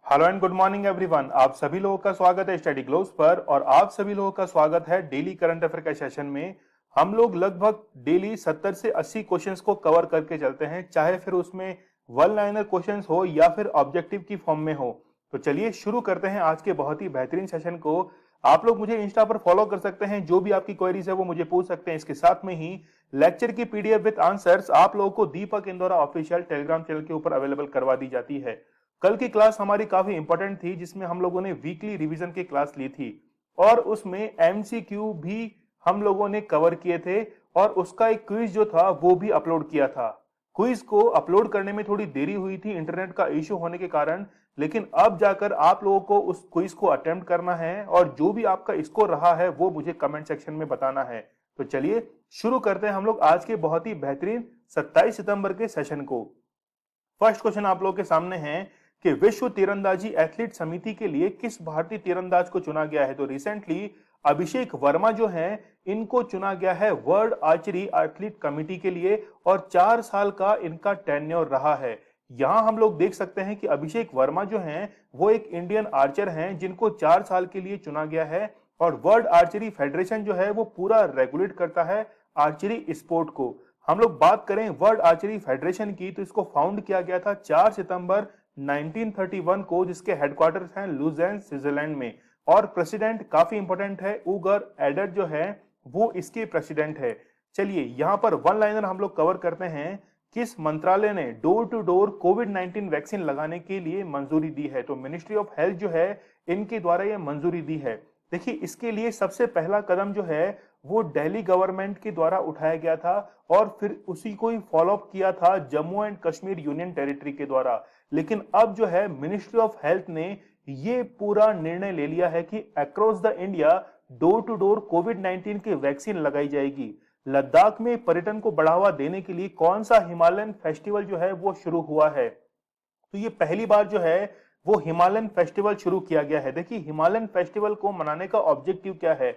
Hello and good morning everyone. आप सभी लोगों का स्वागत है स्टडी ग्लोब्स पर और आप सभी लोगों का स्वागत है डेली करंट अफेयर के सेशन में। हम लोग लगभग डेली 70 से 80 क्वेश्चंस को कवर करके चलते हैं, चाहे फिर उसमें वन लाइनर क्वेश्चंस हो या फिर ऑब्जेक्टिव की फॉर्म में हो। तो चलिए शुरू करते हैं आज के बहुत ही बेहतरीन सेशन को। आप लोग मुझे इंस्टा पर फॉलो कर सकते हैं, जो भी आपकी क्वेरीज है वो मुझे पूछ सकते हैं। इसके साथ में ही लेक्चर की पीडीएफ विद आंसर्स आप लोगों को दीपक इंदौरा ऑफिशियल टेलीग्राम चैनल के ऊपर अवेलेबल करवा दी जाती है। कल की क्लास हमारी काफी इंपॉर्टेंट थी, जिसमें हम लोगों ने वीकली रिवीजन की क्लास ली थी और उसमें एमसीक्यू भी हम लोगों ने कवर किए थे और उसका एक क्विज जो था वो भी अपलोड किया था। क्विज को अपलोड करने में थोड़ी देरी हुई थी इंटरनेट का इश्यू होने के कारण, लेकिन अब जाकर आप लोगों को उस क्विज को अटेम्प्ट करना है और जो भी आपका स्कोर रहा है वो मुझे कमेंट सेक्शन में बताना है। तो चलिए शुरू करते हैं हम लोग आज के बहुत ही बेहतरीन 27 सितंबर के सेशन को। फर्स्ट क्वेश्चन आप लोगों के सामने है कि विश्व तीरंदाजी एथलीट समिति के लिए किस भारतीय तीरंदाज को चुना गया है। तो रिसेंटली अभिषेक वर्मा जो हैं इनको चुना गया है वर्ल्ड आर्चरी एथलीट कमिटी के लिए और 4 साल का इनका टेन्योर रहा है। यहां हम लोग देख सकते हैं कि अभिषेक वर्मा जो हैं वो एक इंडियन आर्चर हैं जिनको 4 साल के लिए चुना गया है और वर्ल्ड आर्चरी फेडरेशन जो है वो पूरा रेगुलेट करता है आर्चरी स्पोर्ट को। हम लोग बात करें वर्ल्ड आर्चरी फेडरेशन की तो इसको फाउंड किया गया था 4 सितंबर 1931 को, जिसके हेडक्वार्टर्स हैं लुज़ेर्न स्विट्जरलैंड में और प्रेसिडेंट काफी इंपॉर्टेंट है उगर एडर जो है वो इसके प्रेसिडेंट है। चलिए यहां पर वन लाइनर हम लोग कवर करते हैं। किस मंत्रालय ने door to door covid 19 vaccine लगाने के लिए मंजूरी दी है। तो मिनिस्ट्री ऑफ हेल्थ जो है इनके द्वारा यह मंजूरी दी है। देखिए इसके लिए सबसे पहला कदम जो है वो दिल्ली गवर्नमेंट के द्वारा उठाया गया था और फिर उसी को ही फॉलो अप किया था Jammu and Kashmir union territory के द्वारा। लेकिन अब जो है मिनिस्ट्री ऑफ हेल्थ ने ये पूरा निर्णय ले लिया है कि across the India door to door covid 19 की वैक्सीन लगाई जाएगी। लद्दाख में पर्यटन को बढ़ावा देने के लिए कौन सा हिमालयन फेस्टिवल जो है वो शुरू हुआ है। तो ये पहली बार जो है वो हिमालयन फेस्टिवल शुरू किया गया है। देखिए हिमालयन फेस्टिवल को मनाने का ऑब्जेक्टिव क्या है,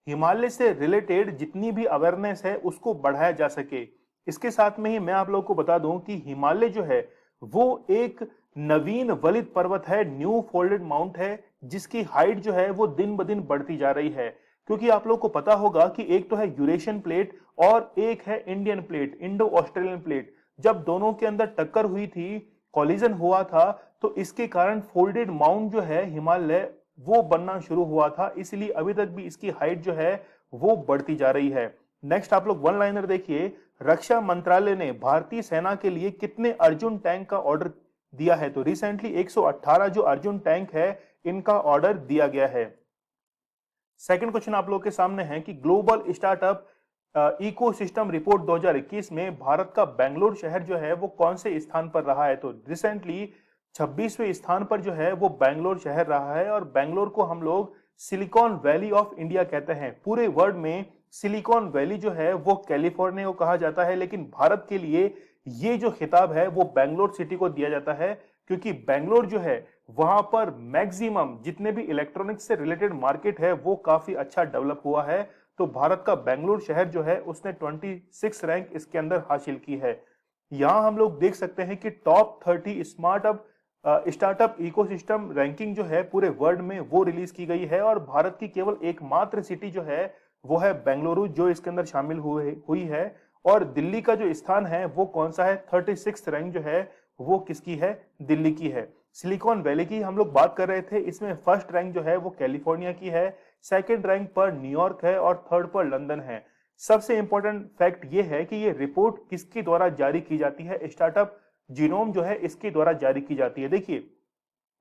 हिमालय से रिलेटेड जितनी भी अवेयरनेस है उसको बढ़ाया जा सके। इसके साथ में ही मैं आप लोगों को बता दूं कि हिमालय जो है वो एक नवीन वलित पर्वत है, न्यू फोल्डेड माउंट है, जिसकी हाइट जो है वो दिन ब दिन बढ़ती जा रही है। क्योंकि आप लोगों को पता होगा कि एक तो है यूरेशियन प्लेट और एक है Indian plate, Indo Australian plate. जब दोनों के अंदर टक्कर हुई थी, कॉलिजन हुआ था, तो इसके कारण फोल्डेड माउंट जो है हिमालय वो बनना शुरू हुआ था, इसलिए अभी तक भी इसकी हाइट जो है वो बढ़ती जा रही है। नेक्स्ट आप लोग वन लाइनर देखिए, रक्षा मंत्रालय ने भारतीय सेना के लिए कितने अर्जुन टैंक का ऑर्डर दिया है। तो रिसेंटली 118 जो अर्जुन टैंक है इनका ऑर्डर दिया गया है। सेकंड क्वेश्चन आप लोग के सामने है कि ग्लोबल स्टार्टअप इकोसिस्टम रिपोर्ट 2021 में भारत का बेंगलोर शहर जो है वो कौन से स्थान पर रहा है। तो रिसेंटली 26वें स्थान पर जो है वो बेंगलोर शहर रहा है और बेंगलोर को हम लोग सिलिकॉन वैली ऑफ इंडिया कहते हैं। पूरे वर्ल्ड में सिलिकॉन वैली जो है वो कैलिफोर्निया को कहा जाता है, लेकिन भारत के लिए ये जो खिताब है वो बेंगलोर सिटी को दिया जाता है, क्योंकि बेंगलोर जो है वहां पर मैक्सिमम जितने भी इलेक्ट्रॉनिक्स से रिलेटेड मार्केट है वो काफी अच्छा डेवलप हुआ है। तो भारत का बेंगलोर शहर जो है उसने 26 रैंक इसके अंदर हासिल की है। यहां हम लोग देख सकते हैं कि टॉप 30 स्टार्टअप इकोसिस्टम रैंकिंग जो है पूरे वर्ल्ड में वो रिलीज की गई है और भारत की केवल एकमात्र सिटी जो है वो है बेंगलुरु जो इसके अंदर शामिल हुई है। और दिल्ली का जो स्थान है वो कौन सा है, 36 रैंक जो है वो किसकी है, दिल्ली की है। सिलिकॉन वैली की हम लोग बात कर रहे थे, इसमें फर्स्ट रैंक जो है वो कैलिफोर्निया की है, सेकंड रैंक पर न्यूयॉर्क है और थर्ड पर लंदन है। सबसे इंपॉर्टेंट फैक्ट ये है कि ये रिपोर्ट किसके द्वारा जारी की जाती है, स्टार्टअप जीनोम जो है इसके द्वारा जारी की जाती है। देखिए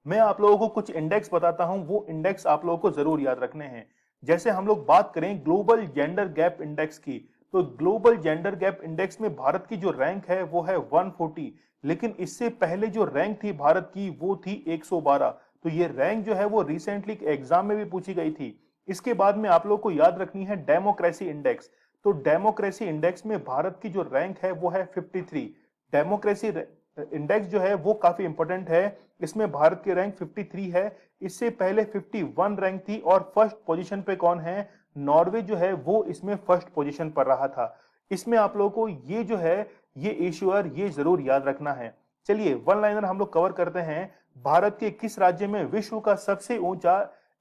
मैं आप लोगों को कुछ इंडेक्स बताता हूं, वो इंडेक्स आप लोगों को जरूर याद रखने हैं। जैसे हम लोग बात करें ग्लोबल जेंडर गैप इंडेक्स की, तो ग्लोबल जेंडर गैप इंडेक्स में भारत की जो रैंक है वो है 140, लेकिन इससे पहले जो रैंक थी भारत की वो थी 112। तो ये रैंक जो है वो रिसेंटली एग्जाम में भी पूछी गई थी। इसके बाद में आप लोग को याद रखनी है डेमोक्रेसी इंडेक्स। तो डेमोक्रेसी इंडेक्स में भारत की जो रैंक है वो है 53। डेमोक्रेसी इंडेक्स जो है वो काफी इंपॉर्टेंट है, इसमें भारत की रैंक 53 है। इससे पहले 51 रैंक थी और फर्स्ट पोजीशन पे कौन है, नॉर्वे जो है वो इसमें फर्स्ट पोजीशन पर रहा था। इसमें आप लोगों को ये जो है ये इश्यूअर ये जरूर याद रखना है। चलिए वन लाइनर हम लोग कवर करते हैं। भारत के किस राज्य में विश्व का सबसे ऊंचा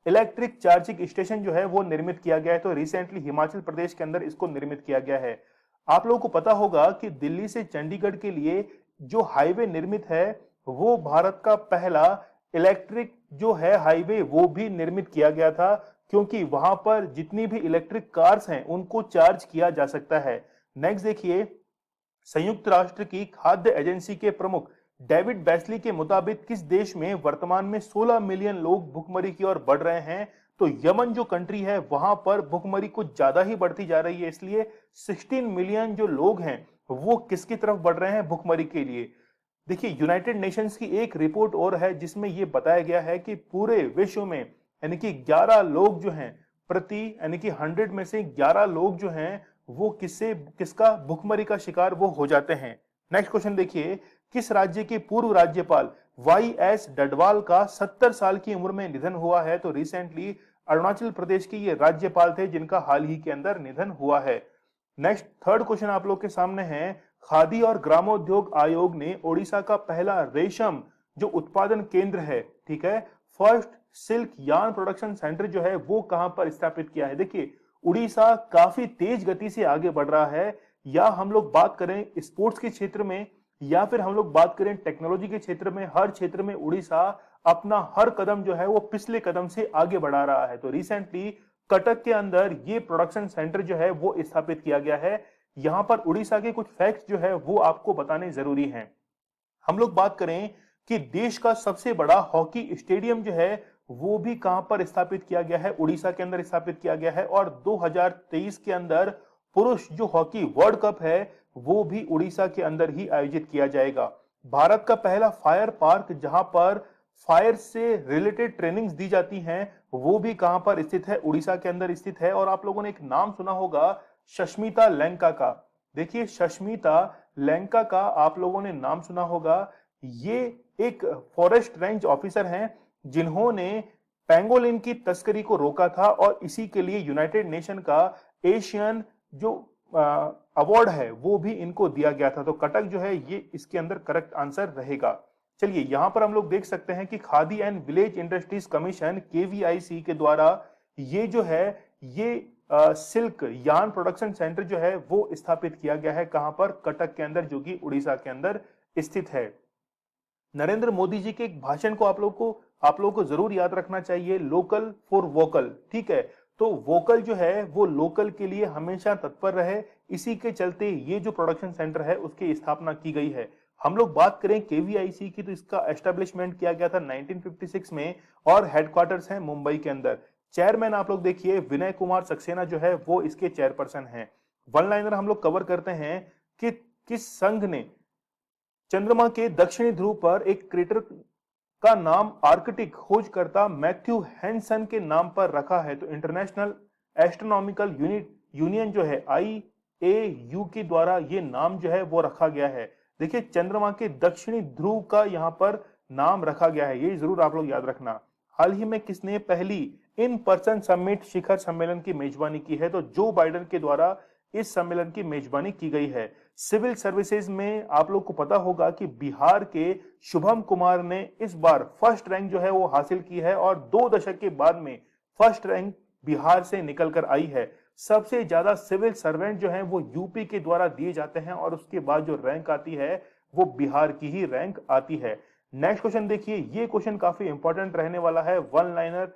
इलेक्ट्रिक चार्जिंग स्टेशन जो है वो निर्मित किया गया है? तो रिसेंटली हिमाचल प्रदेश के अंदर इसको निर्मित किया गया है। आप लोगों को पता होगा कि दिल्ली से चंडीगढ़ के लिए जो हाईवे निर्मित है वो भारत का पहला इलेक्ट्रिक जो है हाईवे वो भी निर्मित किया गया था, क्योंकि वहां पर जितनी भी इलेक्ट्रिक कार्स हैं उनको चार्ज किया जा सकता है। नेक्स्ट देखिए, संयुक्त राष्ट्र की खाद्य एजेंसी के प्रमुख डेविड बैस्ली के मुताबिक किस देश में वर्तमान में 16 मिलियन लोग भुखमरी की ओर बढ़ रहे हैं? तो यमन जो कंट्री है वहां पर भुखमरी कुछ ज्यादा ही बढ़ती जा रही है, इसलिए 16 मिलियन जो लोग हैं वो किसकी तरफ बढ़ रहे हैं भुखमरी के लिए? देखिए, यूनाइटेड नेशंस की एक रिपोर्ट और है जिसमें यह बताया गया है कि पूरे विश्व में यानी कि 11 लोग जो हैं प्रति यानी कि 100 में से 11 लोग जो हैं वो किसका भुखमरी का शिकार वो हो जाते हैं। नेक्स्ट क्वेश्चन देखिए, किस राज्य के पूर्व राज्यपाल वाई एस डडवाल का 70 साल की उम्र में निधन हुआ है? तो रिसेंटली अरुणाचल प्रदेश के ये राज्यपाल थे जिनका हाल ही के अंदर निधन हुआ है। नेक्स्ट थर्ड क्वेश्चन आप लोग के सामने है, खादी और ग्रामोद्योग आयोग ने ओडिशा का पहला रेशम जो उत्पादन केंद्र है, ठीक है, first silk yarn production centre जो है वो कहां पर स्थापित किया है? देखिए, उड़ीसा काफी तेज गति से आगे बढ़ रहा है, या हम लोग बात करें स्पोर्ट्स के क्षेत्र में या फिर हम लोग बात करें टेक्नोलॉजी के क्षेत्र में, हर क्षेत्र में उड़ीसा अपना हर कदम जो है वो पिछले कदम से आगे बढ़ा रहा है। तो रिसेंटली कटक के अंदर ये प्रोडक्शन सेंटर जो है वो स्थापित किया गया है। यहां पर उड़ीसा के कुछ फैक्ट्स जो है वो आपको बताने जरूरी हैं। हम लोग बात करें कि देश का सबसे बड़ा हॉकी स्टेडियम जो है वो भी कहां पर स्थापित किया गया है? उड़ीसा के अंदर स्थापित किया गया है। और 2023 के अंदर पुरुष जो हॉकी वर्ल्ड कप है वो भी उड़ीसा के अंदर ही आयोजित किया जाएगा। भारत का पहला फायर पार्क जहां पर फायर से रिलेटेड ट्रेनिंग्स दी जाती हैं वो भी कहां पर स्थित है? उड़ीसा के अंदर स्थित है। और आप लोगों ने एक नाम सुना होगा शष्मिता लैंका का। देखिए, शष्मिता लैंका का आप लोगों ने नाम सुना होगा। ये एक फॉरेस्ट रेंज ऑफिसर हैं जिन्होंने पेंगोलिन की तस्करी को रोका था और इसी के लिए यूनाइटेड नेशन का एशियन जो अवार्ड है वो भी इनको दिया गया था। तो कटक जो है ये इसके अंदर करेक्ट आंसर रहेगा। चलिए, यहां पर हम लोग देख सकते हैं कि khadi and village industries commission KVIC के द्वारा ये जो है ये सिल्क यार्न प्रोडक्शन सेंटर जो है वो स्थापित किया गया है। कहां पर? कटक के अंदर, जो कि उड़ीसा के अंदर स्थित है। नरेंद्र मोदी जी के एक भाषण को आप लोगों को जरूर याद रखना चाहिए, लोकल फॉर वोकल, ठीक है। तो वोकल जो है वो लोकल के लिए हमेशा तत्पर रहे, इसी के चलते ये जो प्रोडक्शन सेंटर है उसकी स्थापना की गई है। हम लोग बात करें केवीआईसी की तो इसका एस्टेब्लिशमेंट किया गया था 1956 में और हेडक्वार्टर्स है मुंबई के अंदर। चेयरमैन आप लोग देखिए विनय कुमार सक्सेना जो है वो इसके चेयरपर्सन हैं। वन लाइनर हम लोग कवर करते हैं कि किस संघ ने चंद्रमा के दक्षिणी ध्रुव पर एक क्रेटर का नाम आर्कटिक खोजकर्ता मैथ्यू हैंसन के नाम पर रखा है? तो इंटरनेशनल एस्ट्रोनॉमिकल यूनियन जो है IAU के द्वारा ये नाम जो है वो रखा गया है। देखिए, चंद्रमा के दक्षिणी ध्रुव का यहाँ पर नाम रखा गया है, ये जरूर आप लोग याद रखना। हाल ही में किसने पहली इन पर्सन समिट शिखर सम्मेलन की मेजबानी की है? तो जो बाइडेन के द्वारा इस सम्मेलन की मेजबानी की गई है। सिविल सर्विसेज में आप लोग को पता होगा कि बिहार के शुभम कुमार ने इस बार फर्स्ट रैंक जो है वो हासिल की है और 2 दशक के बाद में फर्स्ट रैंक बिहार से निकलकर आई है। सबसे ज्यादा सिविल सर्वेंट जो है वो यूपी के द्वारा दिए जाते हैं और उसके बाद जो रैंक आती है वो बिहार की ही रैंक आती है। नेक्स्ट क्वेश्चन देखिए, ये क्वेश्चन काफी इंपॉर्टेंट रहने वाला है वन लाइनर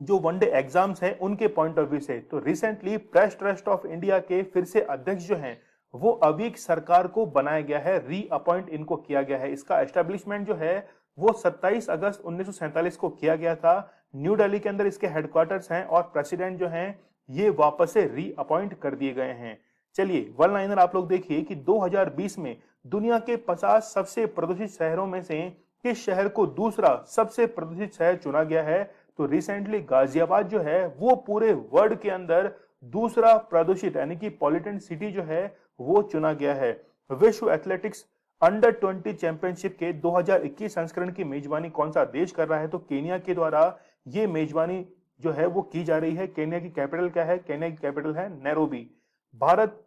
जो वनडे एग्जाम्स हैं उनके पॉइंट ऑफ व्यू से। तो recently press trust of India के फिर से अध्यक्ष जो हैं वो अवीक सरकार को बनाया गया है, रीअपॉइंट इनको किया गया है। इसका एस्टेब्लिशमेंट जो है वो 27 अगस्त 1947 को किया गया था। न्यू दिल्ली के अंदर इसके हेडक्वार्टर्स हैं और प्रेसिडेंट जो हैं ये वापस से रीअपॉइंट कर दिए गए हैं। चलिए, वन लाइनर आप लोग देखिए कि 2020 में दुनिया के 50 सबसे प्रदूषित शहरों में से किस शहर को दूसरा सबसे प्रदूषित शहर चुना गया है? तो रिसेंटली गाजियाबाद जो है वो पूरे वर्ल्ड के अंदर दूसरा प्रदूषित यानी कि पॉल्यूटेंट सिटी जो है वो चुना गया है। विश्व एथलेटिक्स अंडर 20 चैंपियनशिप के 2021 संस्करण की मेजबानी कौन सा देश कर रहा है? तो केन्या के द्वारा ये मेजबानी जो है वो की जा रही है। केन्या की कैपिटल क्या है? केन्या की कैपिटल है नैरोबी। भारत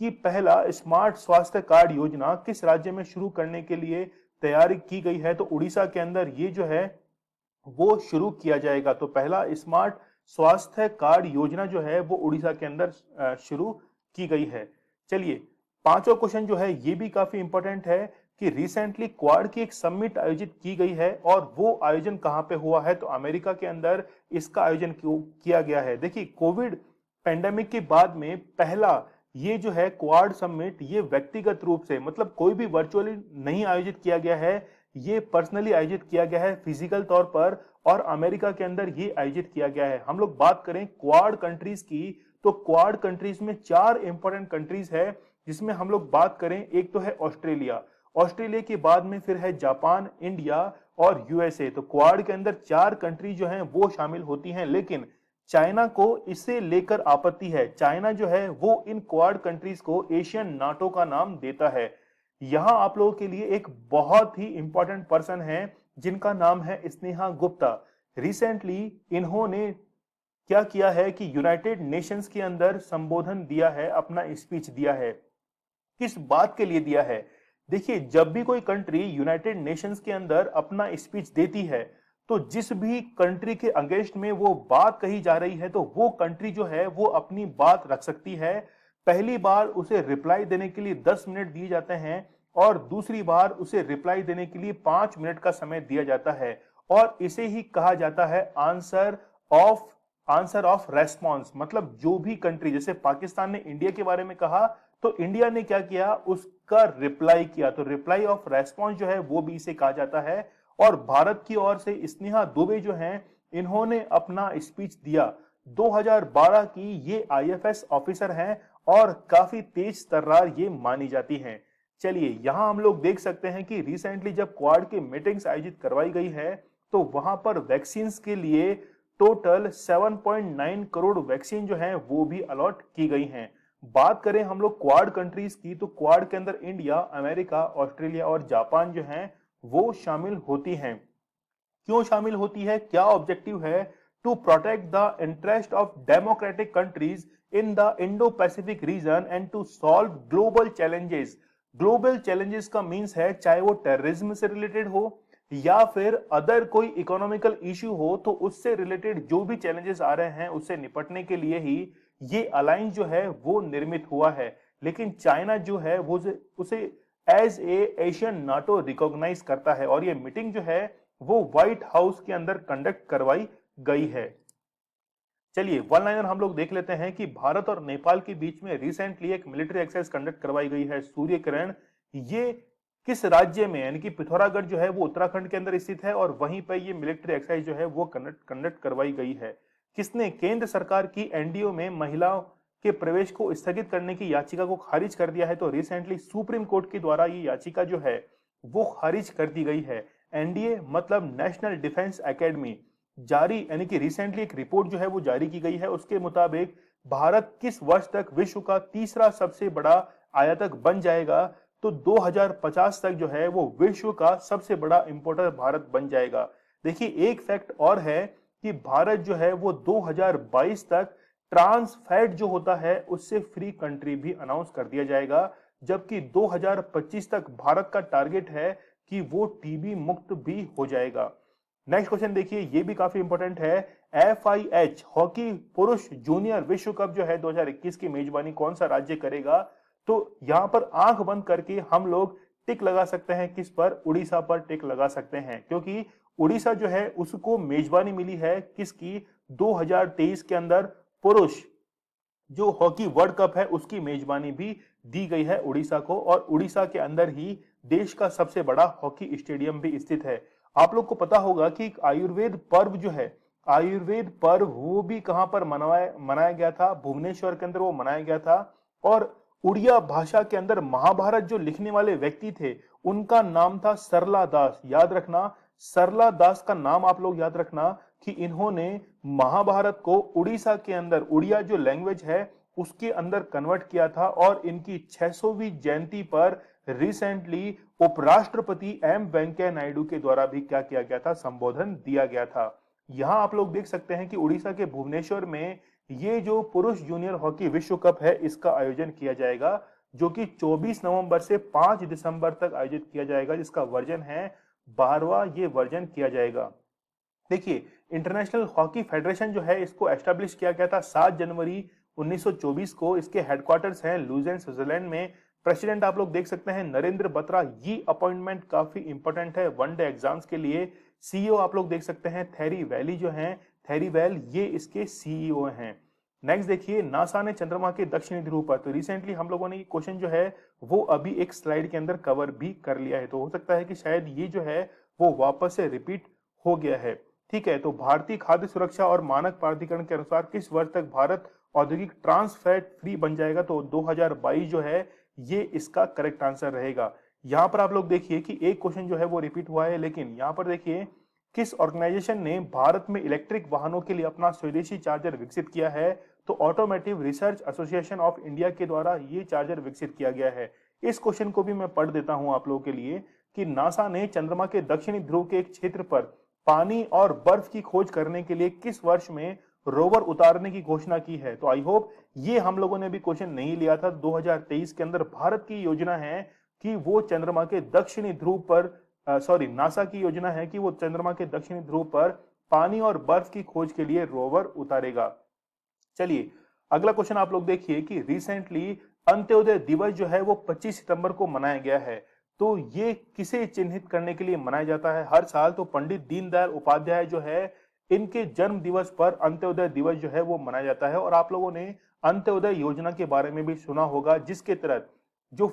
की पहला स्मार्ट स्वास्थ्य कार्ड योजना किस राज्य में शुरू करने के लिए तैयारी की गई है, तो उड़ीसा के अंदर ये जो है वो शुरू किया जाएगा। तो पहला स्मार्ट स्वास्थ्य कार्ड योजना जो है वो उड़ीसा के अंदर शुरू की गई है। चलिए, पांचवा क्वेश्चन जो है ये भी काफी इंपॉर्टेंट है कि रिसेंटली क्वाड की एक समिट आयोजित की गई है, और वो आयोजन कहां पे हुआ है? तो अमेरिका के अंदर इसका आयोजन किया गया है। देखिए, कोविड पेंडेमिक के बाद में पहला ये जो है क्वाड समिट, ये व्यक्तिगत रूप से, मतलब कोई भी वर्चुअली नहीं आयोजित किया गया है, ये पर्सनली आयोजित किया गया है फिजिकल तौर पर, और अमेरिका के अंदर ये आयोजित किया गया है। हम लोग बात करें क्वाड कंट्रीज की, तो क्वाड कंट्रीज में 4 इंपॉर्टेंट कंट्रीज है, जिसमें हम लोग बात करें, एक तो है ऑस्ट्रेलिया, ऑस्ट्रेलिया के बाद में फिर है जापान, इंडिया और यूएसए। तो क्वाड के अंदर 4 कंट्री जो हैं वो शामिल होती हैं, लेकिन चाइना को इसे लेकर आपत्ति है। चाइना जो है वो इन क्वाड कंट्रीज को एशियन नाटो का नाम देता है। यहां आप लोगों के लिए एक बहुत ही इंपॉर्टेंट पर्सन है जिनका नाम है स्नेहा गुप्ता। रिसेंटली इन्होंने क्या किया है कि यूनाइटेड नेशंस के अंदर संबोधन दिया है, अपना स्पीच दिया है। किस बात के लिए दिया है? देखिए, जब भी कोई कंट्री यूनाइटेड नेशंस के अंदर अपना स्पीच देती है, तो जिस भी कंट्री के अगेंस्ट में वो बात कही जा रही है, तो वो कंट्री जो है वो अपनी बात रख सकती है। पहली बार उसे रिप्लाई देने के लिए 10 मिनट दिए जाते हैं, और दूसरी बार उसे रिप्लाई देने के लिए 5 मिनट का समय दिया जाता है, और इसे ही कहा जाता है आंसर ऑफ रेस्पॉन्स। मतलब जो भी कंट्री, जैसे पाकिस्तान ने इंडिया के बारे में कहा, तो इंडिया ने क्या किया, उसका रिप्लाई किया, तो रिप्लाई ऑफ रेस्पॉन्स जो है वो भी इसे कहा जाता है। और भारत की ओर से स्नेहा दुबे जो हैं, इन्होंने अपना स्पीच दिया। 2012 की ये आईएफएस ऑफिसर हैं, और काफी तेज तर्रार ये मानी जाती हैं। चलिए, यहां हम लोग देख सकते हैं कि रिसेंटली जब क्वाड की मीटिंग्स आयोजित करवाई गई है, तो वहां पर वैक्सीन के लिए टोटल 7.9 करोड़ वैक्सीन जो है वो भी अलॉट की गई हैं। बात करें हम लोग क्वाड कंट्रीज की, तो क्वाड के अंदर इंडिया, अमेरिका, ऑस्ट्रेलिया और जापान जो हैं वो शामिल होती हैं। क्यों शामिल होती है, क्या ऑब्जेक्टिव है? To protect the interest of democratic countries in the Indo Pacific region and to solve global challenges. Global challenges का मींस है चाहे वो टेररिज्म से रिलेटेड हो या फिर अदर कोई इकोनॉमिकल इश्यू हो, तो उससे रिलेटेड जो भी चैलेंजेस आ रहे हैं उससे निपटने के लिए ही ये अलायंस जो है वो निर्मित हुआ है। लेकिन चाइना जो है वो उसे as a Asian NATO recognize करता है, और ये मीटिंग जो है वो व्हाइट हाउस के अंदर कंडक्ट करवाई गई है। चलिए, वन लाइनर हम लोग देख लेते हैं कि भारत और नेपाल के बीच में रिसेंटली एक मिलिट्री एक्सरसाइज कंडक्ट करवाई गई है, सूर्य किरण। ये किस राज्य में, यानी कि पिथौरागढ़ जो है वो उत्तराखंड के अंदर स्थित है, और वहीं पर ये मिलिट्री एक्सरसाइज जो है वो कंडक्ट करवाई गई है। किसने? केंद्र सरकार की एनडीओ में महिलाओं के प्रवेश को स्थगित करने की याचिका को खारिज कर दिया है। तो रिसेंटली सुप्रीम कोर्ट के द्वारा ये याचिका जो है वो खारिज कर दी गई है। एनडीए मतलब नेशनल डिफेंस एकेडमी जारी, यानी कि रिसेंटली एक रिपोर्ट जो है वो जारी की गई है। उसके मुताबिक भारत किस वर्ष तक विश्व का तीसरा सबसे बड़ा आयातक बन जाएगा? तो 2050 तक जो है वो विश्व का सबसे बड़ा इंपोर्टर भारत बन जाएगा। देखिए, एक फैक्ट और है कि भारत जो है वो 2022 तक ट्रांस फैट जो होता है उससे फ्री कंट्री भी अनाउंस कर दिया जाएगा, जबकि 2025 तक भारत का टारगेट है कि वो टीबी मुक्त भी हो जाएगा। नेक्स्ट क्वेश्चन देखिए, ये भी काफी इंपॉर्टेंट है। FIH हॉकी पुरुष जूनियर विश्व कप जो है 2021 की मेजबानी कौन सा राज्य करेगा? तो यहां पर आंख बंद करके हम लोग टिक लगा सकते हैं, किस पर? उड़ीसा पर टिक लगा सकते हैं, क्योंकि उड़ीसा जो है उसको मेजबानी मिली है किसकी? 2023 के अंदर पुरुष जो हॉकी वर्ल्ड कप है उसकी मेजबानी भी दी गई है उड़ीसा को, और उड़ीसा के अंदर ही देश का सबसे बड़ा हॉकी स्टेडियम भी स्थित है। आप लोग को पता होगा कि आयुर्वेद पर्व जो है, आयुर्वेद पर्व वो भी कहां पर मनाया गया था? भुवनेश्वर के अंदर वो मनाया गया था। और उड़िया भाषा के अंदर महाभारत जो लिखने वाले व्यक्ति थे उनका नाम था सरला दास। याद रखना, सरला दास का नाम आप लोग याद रखना कि इन्होंने महाभारत को उड़ीसा के अंदर, उड़िया जो लैंग्वेज है उसके अंदर कन्वर्ट किया था, और इनकी 600वीं जयंती पर रिसेंटली उपराष्ट्रपति एम वेंकैया नायडू के द्वारा भी क्या किया गया था? संबोधन दिया गया था। यहां आप लोग देख सकते हैं कि उड़ीसा के भुवनेश्वर में ये जो पुरुष जूनियर हॉकी विश्व कप है इसका आयोजन किया जाएगा जो कि 24 नवंबर से 5 दिसंबर तक आयोजित किया जाएगा, जिसका वर्जन है 12वां ये वर्जन किया जाएगा। देखिए, इंटरनेशनल हॉकी फेडरेशन जो है इसको एस्टेब्लिश किया गया था 7 जनवरी 1924 को। इसके हेडक्वार्टर्स हैं लुज़ेन, स्विट्जरलैंड में। प्रेसिडेंट आप लोग देख सकते हैं नरेंद्र बत्रा। ये अपॉइंटमेंट काफी इंपॉर्टेंट है वनडे एग्जाम्स के लिए। सीईओ आप लोग देख सकते हैं थेरी वैली जो हैं, थेरी वैल, ये इसके सीईओ हैं। नेक्स्ट देखिए, नासा ने चंद्रमा के दक्षिणी ध्रुव पर, तो रिसेंटली हम लोगों ने ये क्वेश्चन जो है वो अभी एक स्लाइड के अंदर कवर भी कर लिया है, तो हो सकता है कि शायद ये जो है वो वापस से रिपीट हो गया है। ठीक है, तो भारतीय खाद्य सुरक्षा और मानक प्राधिकरण के अनुसार किस वर्ष तक भारत औद्योगिक ट्रांस फैट फ्री बन जाएगा? तो 2022 जो है ये इसका करेक्ट आंसर रहेगा। यहां पर आप लोग देखिए कि एक क्वेश्चन जो है वो रिपीट हुआ है, लेकिन यहां पर देखिए किस ऑर्गेनाइजेशन ने भारत में इलेक्ट्रिक वाहनों के लिए अपना स्वदेशी चार्जर विकसित किया है? तो automotive research association of India के द्वारा ये चार्जर विकसित किया गया है। इस क्वेश्चन को भी मैं पढ़ देता हूं आप लोगों के लिए कि नासा ने चंद्रमा के दक्षिणी ध्रुव के एक क्षेत्र पर पानी और बर्फ की खोज करने के लिए किस वर्ष में रोवर उतारने की घोषणा की है? तो आई होप ये हम लोगों ने भी क्वेश्चन नहीं लिया था। 2023 के अंदर भारत की योजना है कि वो चंद्रमा के दक्षिणी ध्रुव पर नासा की योजना है कि वो चंद्रमा के दक्षिणी ध्रुव पर पानी और बर्फ की खोज के लिए रोवर उतारेगा। चलिए, अगला क्वेश्चन आप लोग देखिए कि रिसेंटली अंत्योदय दिवस जो है वो 25 सितंबर को मनाया गया है। तो ये किसे चिन्हित करने के लिए मनाया जाता है हर साल? तो पंडित दीनदयाल उपाध्याय जो है इनके जन्म दिवस पर अंत्योदय दिवस जो है वो मनाया जाता है। और आप लोगों ने अंत्योदय योजना के बारे में भी सुना होगा, जिसके तहत जो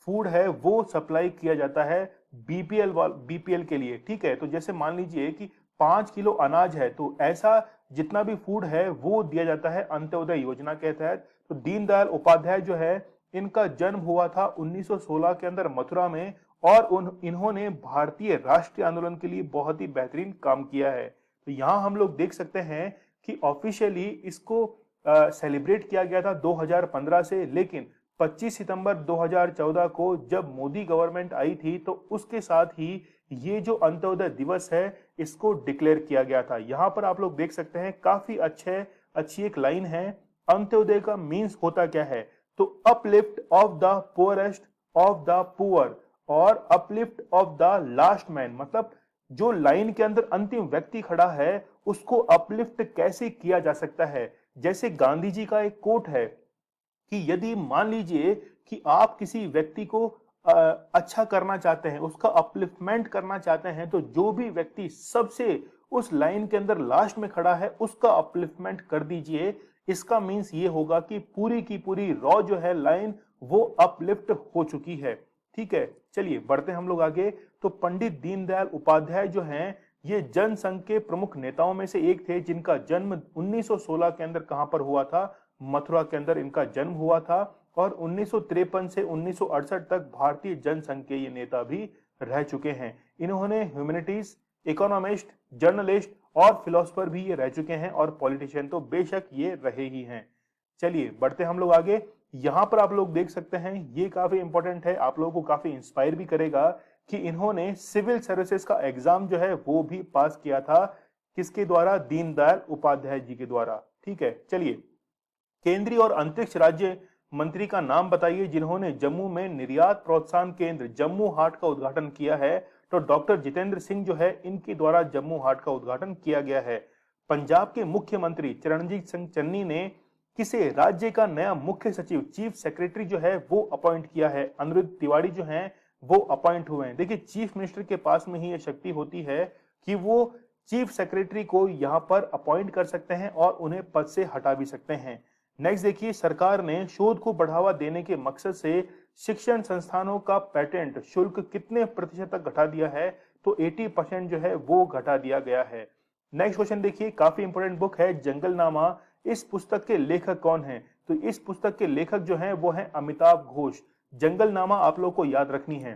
फूड है वो सप्लाई किया जाता है बीपीएल के लिए। ठीक है, तो जैसे मान लीजिए कि 5 किलो अनाज है, तो ऐसा जितना भी फूड है वो दिया जाता है अंत्योदय योजना के तहत। तो दीनदयाल उपाध्याय जो है इनका जन्म हुआ था 1916 के अंदर मथुरा में, और इन्होंने भारतीय राष्ट्रीय आंदोलन के लिए बहुत ही बेहतरीन काम किया है। तो यहाँ हम लोग देख सकते हैं कि ऑफिशियली इसको सेलिब्रेट किया गया था 2015 से, लेकिन 25 सितंबर 2014 को जब मोदी गवर्नमेंट आई थी तो उसके साथ ही ये जो अंत्योदय दिवस है इसको डिक्लेयर किया गया था। यहाँ पर आप लोग देख सकते हैं काफी अच्छी एक लाइन है। अंत्योदय का मीन्स होता क्या है? तो uplift of the poorest of the poor और uplift of the last man, मतलब जो लाइन के अंदर अंतिम व्यक्ति खड़ा है उसको अपलिफ्ट कैसे किया जा सकता है। जैसे गांधी जी का एक कोट है कि यदि मान लीजिए कि आप किसी व्यक्ति को अच्छा करना चाहते हैं, उसका अपलिफ्टमेंट करना चाहते हैं, तो जो भी व्यक्ति सबसे उस लाइन के अंदर लास्ट में खड़ा है उसका अपलिफ्टमेंट कर दीजिए। इसका मीन्स ये होगा कि पूरी की पूरी रॉ जो है लाइन वो अपलिफ्ट हो चुकी है। ठीक है, चलिए बढ़ते हम लोग आगे। तो पंडित दीनदयाल उपाध्याय जो हैं ये जनसंघ के प्रमुख नेताओं में से एक थे, जिनका जन्म 1916 के अंदर कहां पर हुआ था? मथुरा के अंदर इनका जन्म हुआ था। और 1953 से 1968 तक भारतीय जनसंघ के ये नेता भी रह चुके हैं। इन्होंने ह्यूमैनिटीज, इकोनॉमिस्ट, जर्नलिस्ट और फिलोसोफर भी ये रह चुके हैं, और पॉलिटिशियन तो बेशक ये रहे ही हैं। चलिए बढ़ते हम लोग आगे। यहां पर आप लोग देख सकते हैं ये काफी इंपॉर्टेंट है, आप लोगों को काफी इंस्पायर भी करेगा कि इन्होंने सिविल सर्विसेज का एग्जाम जो है वो भी पास किया था। किसके द्वारा? दीनदयाल उपाध्याय जी के द्वारा। ठीक है, चलिए केंद्रीय और अंतरिक्ष राज्य मंत्री का नाम बताइए जिन्होंने जम्मू में निर्यात प्रोत्साहन केंद्र जम्मू हाट का उद्घाटन किया है। तो डॉक्टर जितेंद्र सिंह जो है इनके द्वारा जम्मू हाट का उद्घाटन किया गया है। पंजाब के मुख्यमंत्री चरणजीत सिंह चन्नी ने किसे राज्य का नया मुख्य सचिव, चीफ सेक्रेटरी जो है वो अपॉइंट किया है? अनिरुद्ध तिवारी जो हैं वो अपॉइंट हुए हैं। देखिए, चीफ मिनिस्टर के पास में ही यह शक्ति होती है कि वो चीफ सेक्रेटरी को यहां पर अपॉइंट कर सकते हैं और उन्हें पद से हटा भी सकते हैं। नेक्स्ट देखिए, सरकार ने शोध को बढ़ावा देने के मकसद से शिक्षण संस्थानों का पेटेंट शुल्क कितने प्रतिशत तक घटा दिया है? तो 80% जो है वो घटा दिया गया है। नेक्स्ट क्वेश्चन देखिए, काफी इंपोर्टेंट बुक है जंगलनामा। इस पुस्तक के लेखक कौन हैं? तो इस पुस्तक के लेखक जो हैं वो हैं अमिताभ घोष। जंगलनामा आप लोग को याद रखनी है।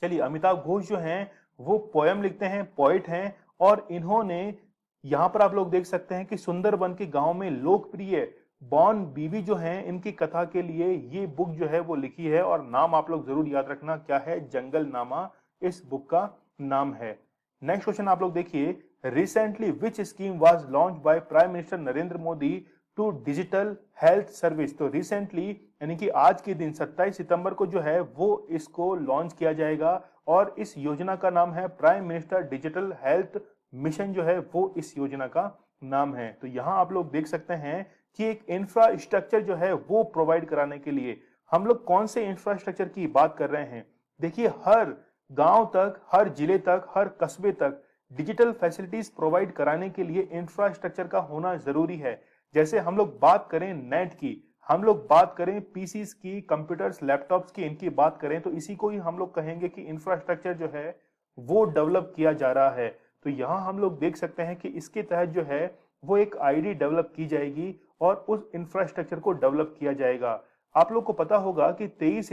चलिए, अमिताभ घोष जो हैं वो पोयम लिखते हैं, पोइट हैं, और इन्होंने यहां पर आप लोग देख सकते हैं कि सुंदरबन के गांव में लोकप्रिय बॉन बीवी जो हैं इनकी कथा के लिए ये बुक जो है वो लिखी है, और नाम आप लोग जरूर याद रखना क्या है? जंगलनामा इस बुक का नाम है। नेक्स्ट क्वेश्चन आप लोग देखिए, recently which scheme was launch by prime minister Narendra Modi to digital health service. तो रिसेंटली यानी कि आज के दिन 27 सितंबर को जो है वो इसको लॉन्च किया जाएगा और इस योजना का नाम है prime minister digital health mission जो है वो इस योजना का नाम है। तो यहाँ आप लोग देख सकते हैं कि एक इंफ्रास्ट्रक्चर जो है वो प्रोवाइड कराने के लिए हम लोग कौन से इंफ्रास्ट्रक्चर की बात कर रहे हैं। देखिए, हर गांव तक, हर जिले तक, हर कस्बे तक डिजिटल फैसिलिटीज प्रोवाइड कराने के लिए इंफ्रास्ट्रक्चर का होना जरूरी है। जैसे हम लोग बात करें नेट की, हम लोग बात करें पीसीस की, कंप्यूटर्स, लैपटॉप्स की, इनकी बात करें तो इसी को ही हम लोग कहेंगे कि इंफ्रास्ट्रक्चर जो है वो डेवलप किया जा रहा है। तो यहाँ हम लोग देख सकते हैं कि इसके तहत जो है वो एक आईडी डेवलप की जाएगी और उस इंफ्रास्ट्रक्चर को डेवलप किया जाएगा। आप लोग को पता होगा कि 23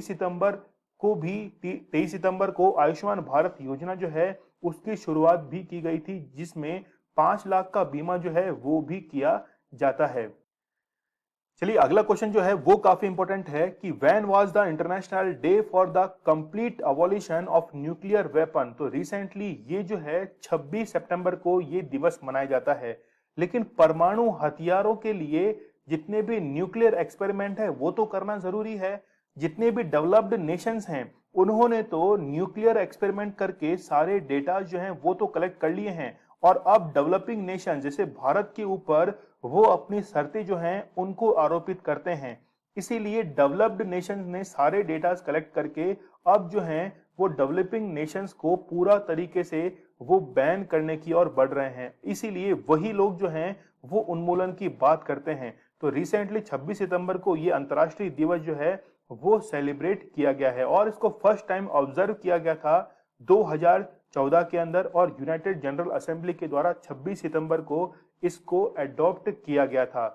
सितंबर को भी 23 सितंबर को आयुष्मान भारत योजना जो है उसकी शुरुआत भी की गई थी, जिसमें 5 लाख का बीमा जो है वो भी किया जाता है। चलिए, अगला क्वेश्चन जो है वो काफी इंपॉर्टेंट है कि when was the international day for the complete abolition of nuclear weapon. तो रिसेंटली ये जो है 26 सितंबर को ये दिवस मनाया जाता है। लेकिन परमाणु हथियारों के लिए जितने भी न्यूक्लियर एक्सपेरिमेंट है वो तो करना जरूरी है। जितने भी डेवलप्ड नेशंस हैं उन्होंने तो न्यूक्लियर एक्सपेरिमेंट करके सारे डेटा जो हैं वो तो कलेक्ट कर लिए हैं और अब डेवलपिंग नेशन जैसे भारत के ऊपर वो अपनी शर्तें जो हैं उनको आरोपित करते हैं। इसीलिए डेवलप्ड नेशंस ने सारे डेटा कलेक्ट करके अब जो हैं वो डेवलपिंग नेशंस को पूरा तरीके से वो बैन करने की ओर बढ़ रहे हैं। इसीलिए वही लोग जो हैं वो उन्मूलन की बात करते हैं। तो रिसेंटली 26 सितंबर को ये अंतर्राष्ट्रीय दिवस जो है वो सेलिब्रेट किया गया है और इसको फर्स्ट टाइम ऑब्जर्व किया गया था 2014 के अंदर और यूनाइटेड जनरल असेंबली के द्वारा 26 सितंबर को इसको अडॉप्ट किया गया था।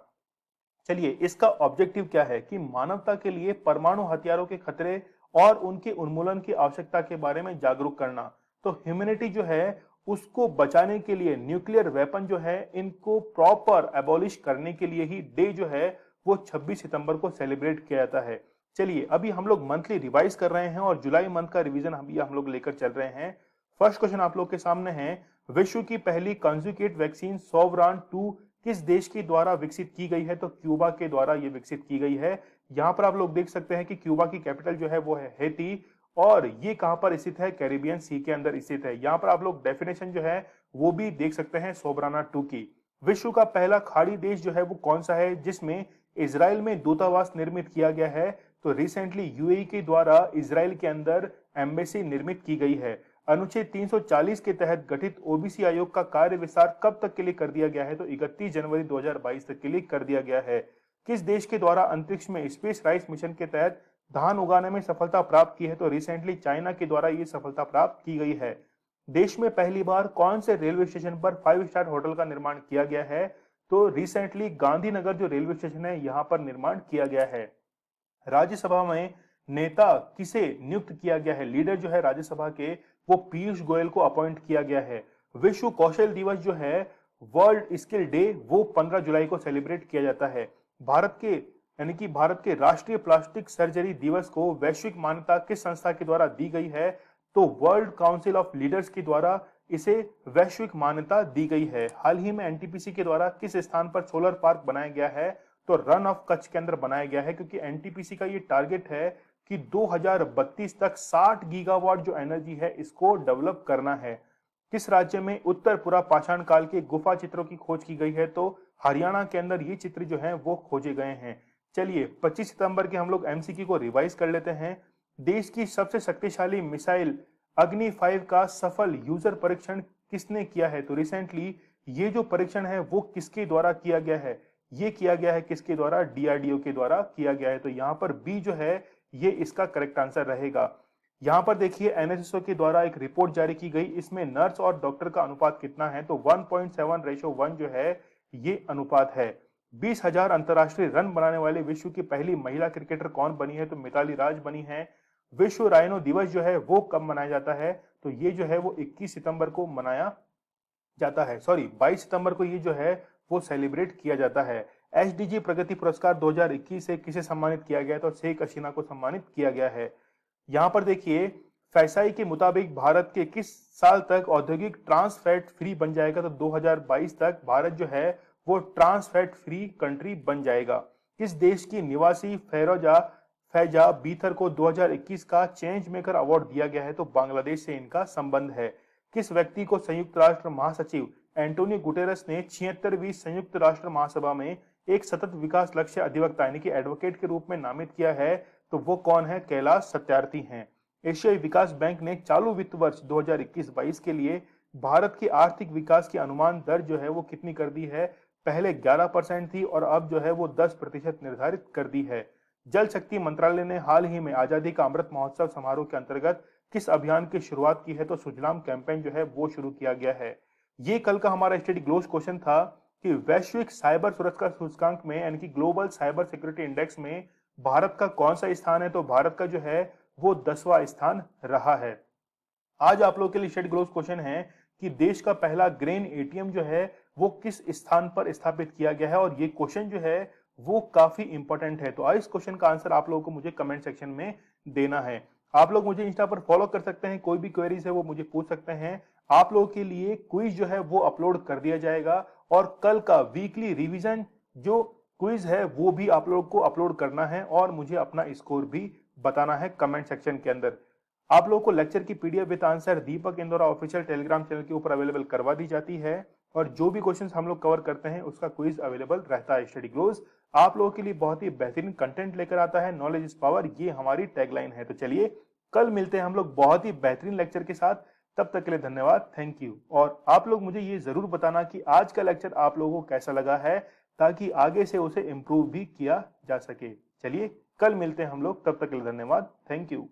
चलिए, इसका ऑब्जेक्टिव क्या है कि मानवता के लिए परमाणु हथियारों के खतरे और उनके उन्मूलन की आवश्यकता के बारे में जागरूक करना। तो ह्यूमैनिटी जो है उसको बचाने के लिए न्यूक्लियर वेपन जो है इनको प्रॉपर एबॉलिश करने के लिए ही डे जो है वो 26 सितंबर को सेलिब्रेट किया जाता है। चलिए, अभी हम लोग मंथली रिवाइज कर रहे हैं और जुलाई मंथ का रिवीजन हम लोग लेकर चल रहे हैं। फर्स्ट क्वेश्चन आप लोग के सामने है, विश्व की पहली कंजुगेट वैक्सीन सोवरान 2 किस देश के द्वारा विकसित की गई है। तो क्यूबा के द्वारा ये विकसित की गई है। यहाँ पर आप लोग देख सकते हैं कि क्यूबा की कैपिटल जो है वो है हेती और ये कहां पर स्थित है, कैरिबियन सी के अंदर स्थित है। यहाँ पर आप लोग डेफिनेशन जो है वो भी देख सकते हैं सोबराना 2 की। विश्व का पहला खाड़ी देश जो है वो कौन सा है जिसमें इजराइल में दूतावास निर्मित किया गया है। तो रिसेंटली यूएई के द्वारा इजराइल के अंदर एम्बेसी निर्मित की गई है। अनुच्छेद 340 के तहत गठित ओबीसी आयोग का कार्य विस्तार कब तक के लिए कर दिया गया है। तो 31 जनवरी 2022 तक के लिए कर दिया गया है। किस देश के द्वारा अंतरिक्ष में स्पेस राइस मिशन के तहत धान उगाने में सफलता प्राप्त की है। तो रिसेंटली चाइना के द्वारा ये सफलता प्राप्त की गई है। देश में पहली बार कौन से रेलवे स्टेशन पर 5 स्टार होटल का निर्माण किया गया है। तो रिसेंटली गांधीनगर जो रेलवे स्टेशन है यहाँ पर निर्माण किया गया है। राज्यसभा में नेता किसे नियुक्त किया गया है। लीडर जो है राज्यसभा के वो पीयूष गोयल को अपॉइंट किया गया है। विश्व कौशल दिवस जो है वर्ल्ड स्किल डे वो 15 जुलाई को सेलिब्रेट किया जाता है। भारत के राष्ट्रीय प्लास्टिक सर्जरी दिवस को वैश्विक मान्यता किस संस्था के द्वारा दी गई है। तो वर्ल्ड काउंसिल ऑफ लीडर्स के द्वारा इसे वैश्विक मान्यता दी गई है। हाल ही में एनटीपीसी के द्वारा किस स्थान पर सोलर पार्क बनाया गया है। तो रन ऑफ कच्छ के अंदर बनाया गया है, क्योंकि एनटीपीसी का ये टारगेट है कि 2032 तक 60 गीगावाट जो एनर्जी है इसको डेवलप करना है। किस राज्य में उत्तर पुरा पाषाण काल के गुफा चित्रों की खोज की गई है। तो हरियाणा के अंदर ये चित्र जो है वो खोजे गए हैं। चलिए, 25 सितंबर के हम लोग एमसीक्यू को रिवाइज कर लेते हैं। देश की सबसे शक्तिशाली मिसाइल अग्नि 5 का सफल यूजर परीक्षण किसने किया है। तो रिसेंटली ये जो परीक्षण है वो किसके द्वारा किया गया है। ये किया गया है किसके द्वारा, डीआरडीओ के द्वारा किया गया है। तो यहाँ पर बी जो है ये इसका करेक्ट आंसर रहेगा। यहाँ पर देखिए एनएसएसओ के द्वारा एक रिपोर्ट जारी की गई, इसमें नर्स और डॉक्टर का अनुपात कितना है। तो 1.7:1 जो है ये अनुपात है। 20,000 अंतरराष्ट्रीय रन बनाने वाले विश्व की पहली महिला क्रिकेटर कौन बनी है। तो मिताली राज बनी है। विश्व राइनो दिवस जो है वो कब मनाया जाता है। तो ये जो है वो 21 सितंबर को मनाया जाता है, 22 सितंबर को ये जो है वो सेलिब्रेट किया जाता है। एसडीजी प्रगति पुरस्कार 2021 से किसे सम्मानित किया गया। तो शेख हसीना को सम्मानित किया गया है। यहाँ पर देखिए फैसाई के मुताबिक भारत के किस साल तक औद्योगिक ट्रांस फैट फ्री बन जाएगा। तो 2022 तक भारत जो है वो ट्रांस फैट फ्री कंट्री बन जाएगा। किस देश की निवासी फैजा बीथर को 2021 का चेंज मेकर अवार्ड दिया गया है? तो बांग्लादेश से इनका संबंध है। किस व्यक्ति को संयुक्त राष्ट्र महासचिव एंटोनियो गुटेरस ने 76वीं संयुक्त राष्ट्र महासभा में एक सतत विकास लक्ष्य अधिवक्ता यानी कि एडवोकेट के रूप में नामित किया है? तो वो कौन है? कैलाश सत्यार्थी हैं। एशियाई विकास बैंक ने चालू वित्त वर्ष 2021-22 के लिए भारत की आर्थिक विकास की अनुमान दर जो है वो कितनी कर दी है? पहले 11% थी और अब जो है वो 10% निर्धारित कर दी है। जल शक्ति मंत्रालय ने हाल ही में आजादी का अमृत महोत्सव समारोह के अंतर्गत किस अभियान की शुरुआत की है? तो सुजलाम कैंपेन जो है वो शुरू किया गया है। ये कल का हमारा स्टडी ग्लोस क्वेश्चन था कि वैश्विक साइबर सुरक्षा सूचकांक में यानी कि ग्लोबल साइबर सिक्योरिटी इंडेक्स में भारत का कौन सा स्थान है? तो भारत का जो है वो 10वां स्थान रहा है। आज आप लोगों के लिए स्टडी ग्लोस क्वेश्चन है कि देश का पहला ग्रेन एटीएम जो है वो किस स्थान पर स्थापित किया गया है? और ये क्वेश्चन जो है वो काफी इंपॉर्टेंट है। तो आज इस क्वेश्चन का आंसर आप लोगों को मुझे कमेंट सेक्शन में देना है। आप लोग मुझे इंस्टा पर फॉलो कर सकते हैं, कोई भी क्वेरीज है वो मुझे पूछ सकते हैं। आप लोगों के लिए क्विज जो है वो अपलोड कर दिया जाएगा और कल का वीकली रिवीजन जो क्विज है वो भी आप लोगों को अपलोड करना है और मुझे अपना स्कोर भी बताना है कमेंट सेक्शन के अंदर। आप लोगों को लेक्चर की PDF with answer Deepak Indora official Telegram channel के ऊपर अवेलेबल करवा दी जाती है और जो भी क्वेश्चंस हम लोग कवर करते हैं उसका क्विज अवेलेबल रहता है। स्टडी ग्लोस आप लोगों के लिए बहुत ही बेहतरीन कंटेंट लेकर आता है। नॉलेज इज पावर, ये हमारी टैगलाइन है। तो चलिए कल मिलते हैं हम लोग बहुत ही बेहतरीन लेक्चर के साथ। तब तक के लिए धन्यवाद, थैंक यू। और आप लोग मुझे ये जरूर बताना कि आज का लेक्चर आप लोगों को कैसा लगा है ताकि आगे से उसे इम्प्रूव भी किया जा सके। चलिए कल मिलते हैं हम लोग, तब तक के लिए धन्यवाद, थैंक यू।